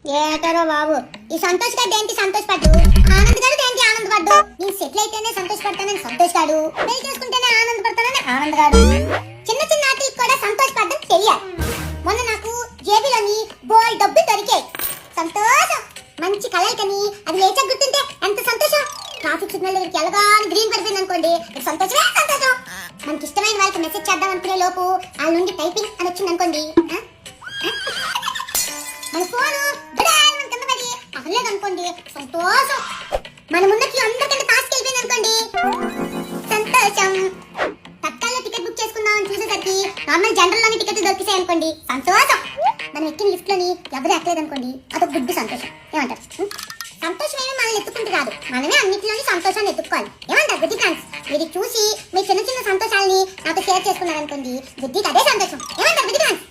ఏటరో బాబు, ఈ సంతోష్ గారు ఏంటి సంతోషపడ్డు, ఆనంద్ గారు ఏంటి ఆనందపడ్డు. నేను సెటిల్ అయితేనే సంతోషపడతానని సంతోష్ గాడు, పెళ్లి చేసుకుంటేనే ఆనందపడతానని ఆనంద్ గాడు. చిన్న చిన్న వాటికి కూడా సంతోషపడడం తెలియాలి. మొన్న నాకు జేబులోని బోల్ డబ్బు దొరికాయి. సంతోషం. మంచి కలయికని అది లేచా గుర్తుంటే ఎంత సంతోషం. ట్రాఫిక్ సిగ్నల్ దగ్గరికి వెళ్ళగానే గ్రీన్ పడిపోయింది అనుకోండి, సంతోషమే సంతోషం. మనకి ఇష్టమైన వాళ్ళకి మెసేజ్ చేద్దాం అనుకునే లోపు వాళ్ళ నుండి టైపింగ్ అని వచ్చింది అనుకోండి, మన ఫోన్ కింద పడి అవ్వలేదు అనుకోండి, సంతోషం. మన ముందుకి అందరికంటే ఫాస్ట్ అయిపోయింది అనుకోండి, సంతోషం. తత్కాల్లో టికెట్ బుక్ చేసుకుందామని చూసేసరికి నార్మల్ జనరల్ లోని టికెట్ దొరికిసాయి అనుకోండి, సంతోషం. మనం ఎక్కిన లిఫ్ట్ లోని ఎవరు ఎక్కలేదు అనుకోండి, అదొక గుడ్డు సంతోషం. ఏమంటారు? సంతోషం ఏమీ మనల్ని ఎత్తుకుంటూ రాదు, మనమే అన్నింటిలోని సంతోషాన్ని ఎత్తుకోవాలి. ఏమంటారు గుడ్డి ఫ్రెండ్స్? మీరు చూసి మీ చిన్న చిన్న సంతోషాలని నాతో షేర్ చేసుకున్నారనుకోండి, గుడ్డికి అదే సంతోషం. ఏమంటారు గుడ్డి ఫ్రెండ్స్?